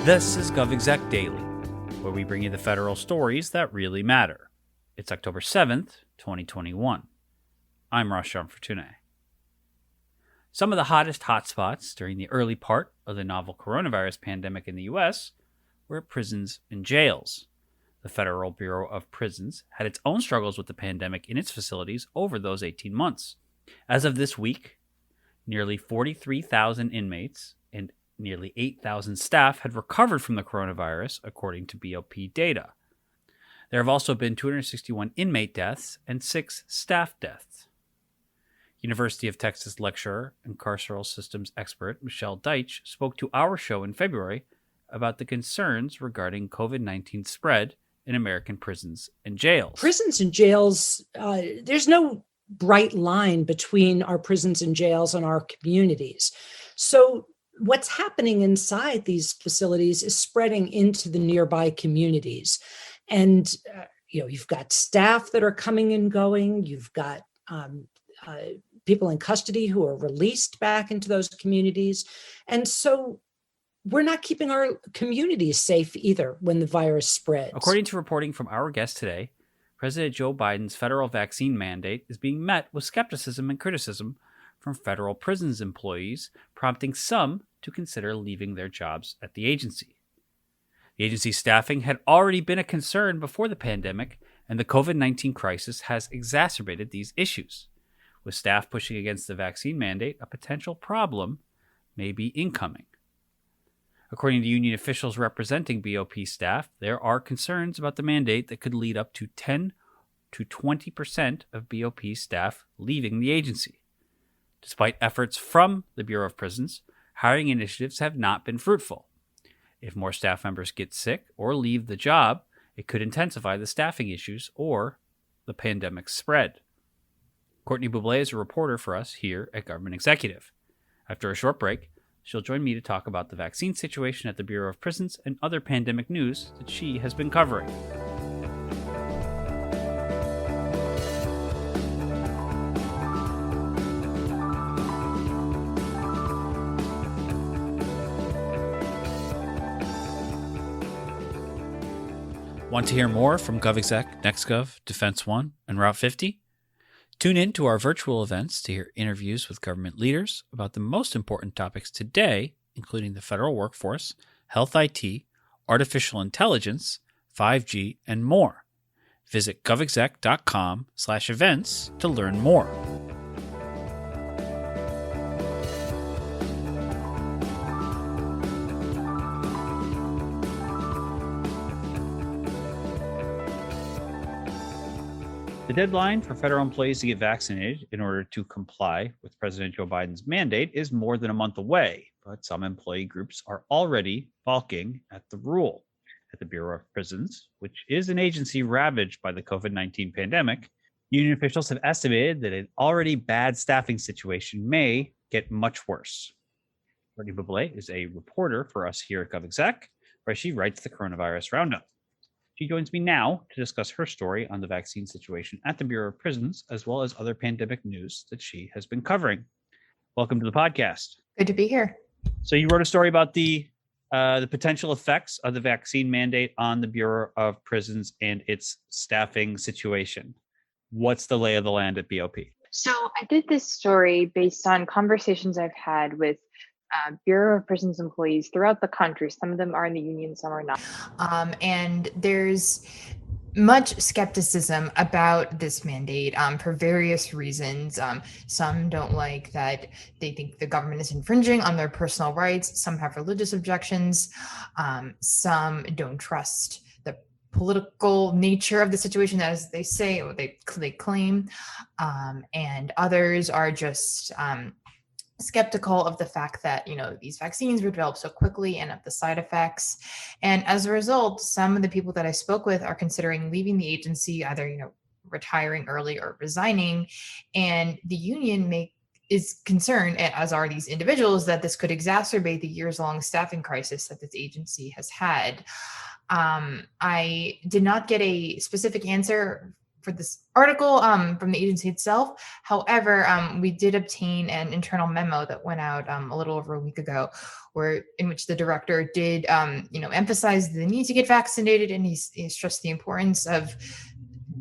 This is GovExec Daily, where we bring you the federal stories that really matter. It's October 7th, 2021. I'm Rosh Fortuné. Some of the hottest hotspots during the early part of the novel coronavirus pandemic in the U.S. were at prisons and jails. The Federal Bureau of Prisons had its own struggles with the pandemic in its facilities over those 18 months. As of this week, nearly 43,000 inmates and nearly 8,000 staff had recovered from the coronavirus, according to BOP data. There have also been 261 inmate deaths and 6 staff deaths. University of Texas lecturer and carceral systems expert Michelle Deitch spoke to our show in February about the concerns regarding COVID-19 spread in American prisons and jails. Prisons and jails, there's no bright line between our prisons and jails and our communities. So what's happening inside these facilities is spreading into the nearby communities. And, you've got staff that are coming and going. You've got people in custody who are released back into those communities. And so we're not keeping our communities safe either when the virus spreads. According to reporting from our guest today, President Joe Biden's federal vaccine mandate is being met with skepticism and criticism from federal prisons employees, prompting some to consider leaving their jobs at the agency. The agency's staffing had already been a concern before the pandemic, and the COVID-19 crisis has exacerbated these issues. With staff pushing against the vaccine mandate, a potential problem may be incoming. According to union officials representing BOP staff, there are concerns about the mandate that could lead up to 10 to 20% of BOP staff leaving the agency. Despite efforts from the Bureau of Prisons, hiring initiatives have not been fruitful. If more staff members get sick or leave the job, it could intensify the staffing issues or the pandemic spread. Courtney Bublé is a reporter for us here at Government Executive. After a short break, she'll join me to talk about the vaccine situation at the Bureau of Prisons and other pandemic news that she has been covering. Want to hear more from GovExec, NextGov, Defense One, and Route 50? Tune in to our virtual events to hear interviews with government leaders about the most important topics today, including the federal workforce, health IT, artificial intelligence, 5G, and more. Visit govexec.com/events to learn more. The deadline for federal employees to get vaccinated in order to comply with President Joe Biden's mandate is more than a month away, but some employee groups are already balking at the rule. At the Bureau of Prisons, which is an agency ravaged by the COVID-19 pandemic, union officials have estimated that an already bad staffing situation may get much worse. Courtney Bublé is a reporter for us here at GovExec, where she writes the Coronavirus Roundup. She joins me now to discuss her story on the vaccine situation at the Bureau of Prisons, as well as other pandemic news that she has been covering. Welcome to the podcast. Good to be here. So you wrote a story about the potential effects of the vaccine mandate on the Bureau of Prisons and its staffing situation. What's the lay of the land at BOP? So I did this story based on conversations I've had with Bureau of Prisons employees throughout the country. Some of them are in the union, some are not. And there's much skepticism about this mandate for various reasons. Some don't like that. They think the government is infringing on their personal rights. Some have religious objections. Some don't trust the political nature of the situation, as they say, or they claim. And others are just skeptical of the fact that, these vaccines were developed so quickly and of the side effects. And as a result, some of the people that I spoke with are considering leaving the agency, either, retiring early or resigning. And the union is concerned, as are these individuals, that this could exacerbate the years-long staffing crisis that this agency has had. I did not get a specific answer for this article from the agency itself. However, we did obtain an internal memo that went out a little over a week ago, in which the director did, emphasize the need to get vaccinated, and he stressed the importance of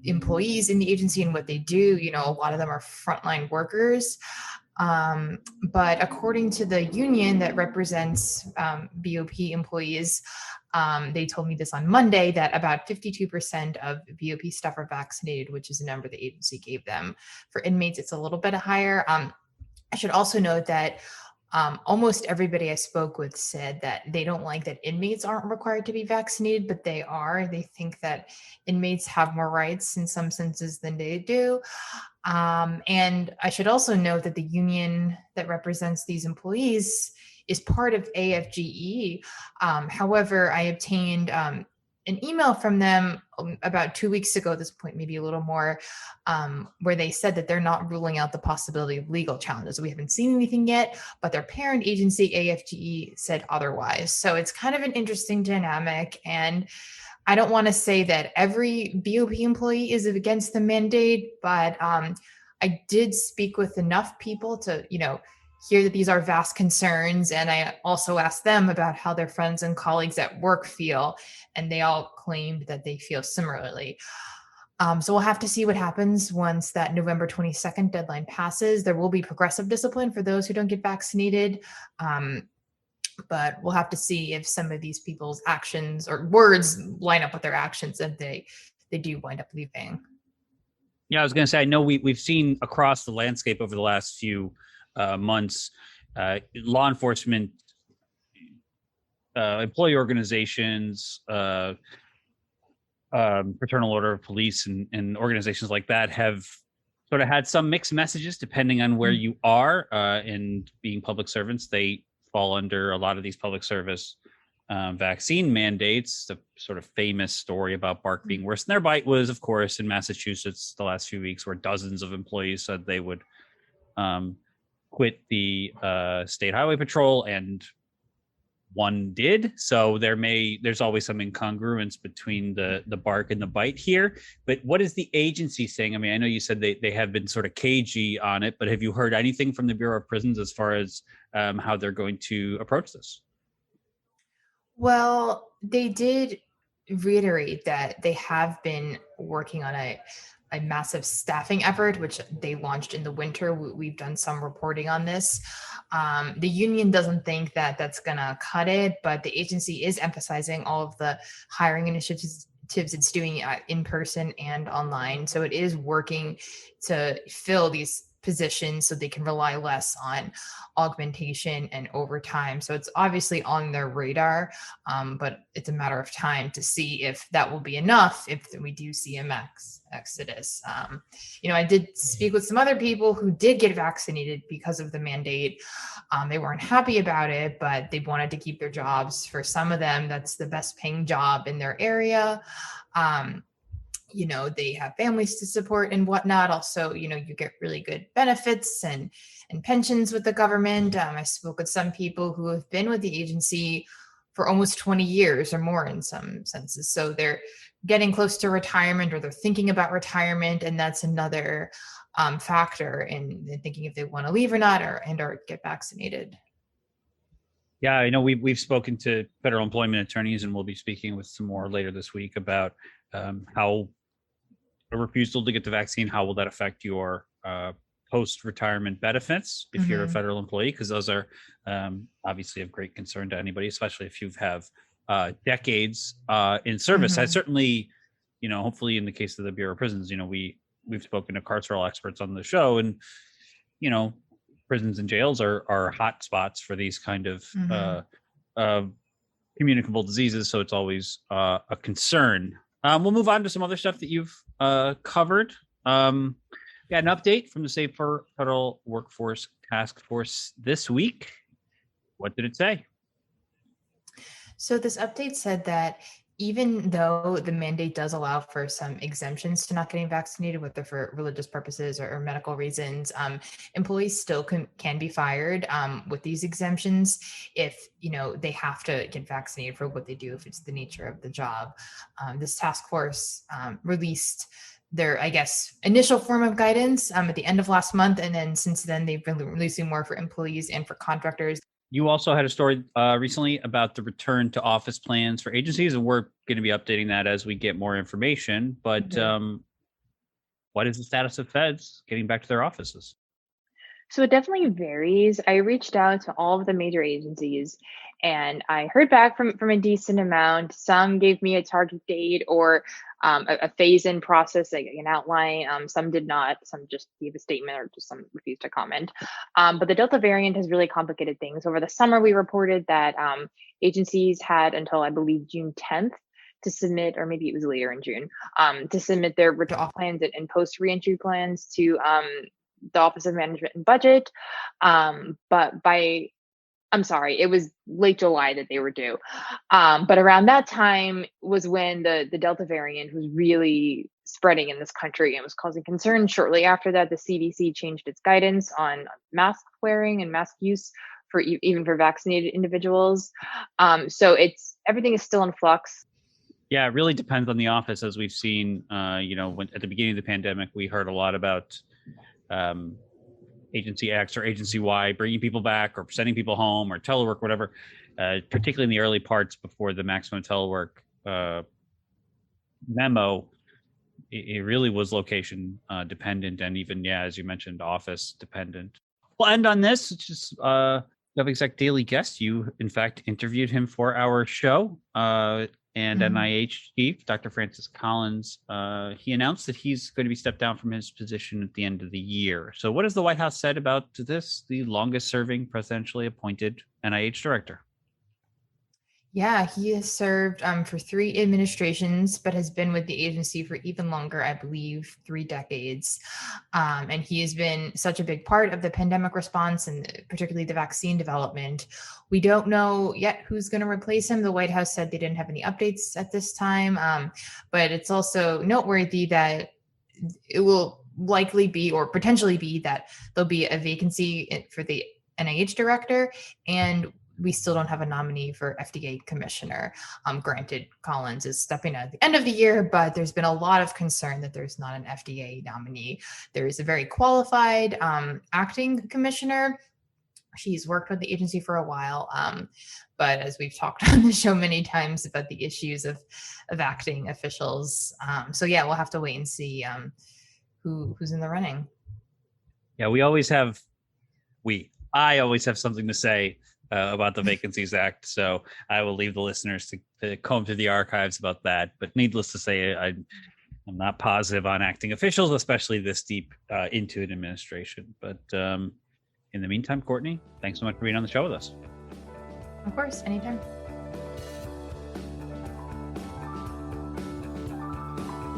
employees in the agency and what they do. A lot of them are frontline workers. But according to the union that represents BOP employees, they told me this on Monday, that about 52% of BOP staff are vaccinated, which is a number the agency gave them. For inmates, it's a little bit higher. I should also note that almost everybody I spoke with said that they don't like that inmates aren't required to be vaccinated, but they are. They think that inmates have more rights in some senses than they do. And I should also note that the union that represents these employees is part of AFGE. However, I obtained an email from them about 2 weeks ago at this point, maybe a little more, where they said that they're not ruling out the possibility of legal challenges. We haven't seen anything yet, but their parent agency, AFGE, said otherwise. So it's kind of an interesting dynamic. And I don't want to say that every BOP employee is against the mandate, but I did speak with enough people to, hear that these are vast concerns. And I also asked them about how their friends and colleagues at work feel, and they all claimed that they feel similarly. So we'll have to see what happens once that November 22nd deadline passes. There will be progressive discipline for those who don't get vaccinated. But we'll have to see if some of these people's actions or words line up with their actions, and they do wind up leaving. Yeah, I was going to say, I know we've seen across the landscape over the last few months, law enforcement, employee organizations, fraternal order of police, and organizations like that have sort of had some mixed messages depending on where you are. And being public servants, they fall under a lot of these public service vaccine mandates. The sort of famous story about bark being worse than their bite was, of course, in Massachusetts the last few weeks, where dozens of employees said they would quit the state highway patrol, and one did. So there's always some incongruence between the bark and the bite here. But what is the agency saying? I mean, I know you said they have been sort of cagey on it, but have you heard anything from the Bureau of Prisons as far as how they're going to approach this? Well, they did reiterate that they have been working on a massive staffing effort, which they launched in the winter. We've done some reporting on this. The union doesn't think that that's going to cut it, but the agency is emphasizing all of the hiring initiatives it's doing in person and online. So it is working to fill these positions so they can rely less on augmentation and overtime. So it's obviously on their radar, but it's a matter of time to see if that will be enough if we do see a max exodus. I did speak with some other people who did get vaccinated because of the mandate. They weren't happy about it, but they wanted to keep their jobs. For some of them, that's the best paying job in their area. They have families to support and whatnot. Also, you get really good benefits and pensions with the government. I spoke with some people who have been with the agency for almost 20 years or more in some senses. So they're getting close to retirement, or they're thinking about retirement. And that's another factor in thinking if they want to leave or not, or get vaccinated. Yeah, I know we've spoken to federal employment attorneys, and we'll be speaking with some more later this week about how a refusal to get the vaccine, how will that affect your post-retirement benefits if you're a federal employee, because those are obviously of great concern to anybody, especially if you have decades in service. I certainly, hopefully in the case of the Bureau of Prisons, we've spoken to carceral experts on the show, and prisons and jails are hot spots for these kind of communicable diseases, so it's always a concern. We'll move on to some other stuff that you've covered. Got an update from the Safer Federal Workforce Task Force this week. What did it say? So this update said that even though the mandate does allow for some exemptions to not getting vaccinated, whether for religious purposes or medical reasons, employees still can be fired with these exemptions if they have to get vaccinated for what they do, if it's the nature of the job. This task force released their, I guess, initial form of guidance at the end of last month. And then since then, they've been releasing more for employees and for contractors. You also had a story recently about the return to office plans for agencies, and we're going to be updating that as we get more information. But what is the status of feds getting back to their offices? So it definitely varies. I reached out to all of the major agencies and I heard back from a decent amount. Some gave me a target date or a phase-in process, like an outline. Some did not. Some just gave a statement or just some refused to comment. But the Delta variant has really complicated things. Over the summer, we reported that agencies had until, I believe, June 10th to submit, or maybe it was later in June, to submit their return off plans and post reentry plans to the Office of Management and Budget. But it was late July that they were due. But around that time was when the Delta variant was really spreading in this country and was causing concern. Shortly after that, the CDC changed its guidance on mask wearing and mask use for even for vaccinated individuals. So everything is still in flux. Yeah, it really depends on the office, as we've seen. When at the beginning of the pandemic, we heard a lot about agency X or agency Y bringing people back or sending people home or telework, whatever, particularly in the early parts before the maximum telework memo. It really was location dependent and even, as you mentioned, office dependent. We'll end on this. It's just GovExec Daily guest. You, in fact, interviewed him for our show. And NIH chief, Dr. Francis Collins, he announced that he's going to be stepped down from his position at the end of the year. So what has the White House said about this, the longest serving presidentially appointed NIH director? Yeah, he has served for 3 administrations, but has been with the agency for even longer, I believe 3 decades. And he has been such a big part of the pandemic response and particularly the vaccine development. We don't know yet who's going to replace him. The White House said they didn't have any updates at this time. But it's also noteworthy that it will likely be or potentially be that there'll be a vacancy for the NIH director, and we still don't have a nominee for FDA commissioner. Granted, Collins is stepping out at the end of the year, but there's been a lot of concern that there's not an FDA nominee. There is a very qualified acting commissioner. She's worked with the agency for a while, but as we've talked on the show many times about the issues of acting officials. We'll have to wait and see who's in the running. Yeah, I always have something to say about the Vacancies Act, so I will leave the listeners to comb through the archives about that. But needless to say, I'm not positive on acting officials, especially this deep into an administration. But in the meantime, Courtney, thanks so much for being on the show with us. Of course, anytime.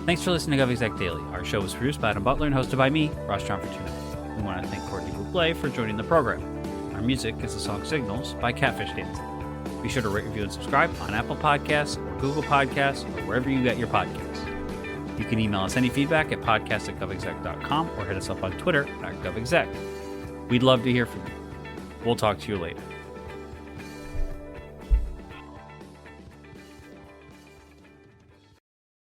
Thanks for listening to GovExec Daily. Our show was produced by Adam Butler and hosted by me, Ross John Fortuna. We want to thank Courtney Bublé for joining the program. Our music is the song Signals by Catfish Dancing. Be sure to rate, review, and subscribe on Apple Podcasts or Google Podcasts or wherever you get your podcasts. You can email us any feedback at podcast@govexec.com or hit us up on Twitter @govexec. We'd love to hear from you. We'll talk to you later.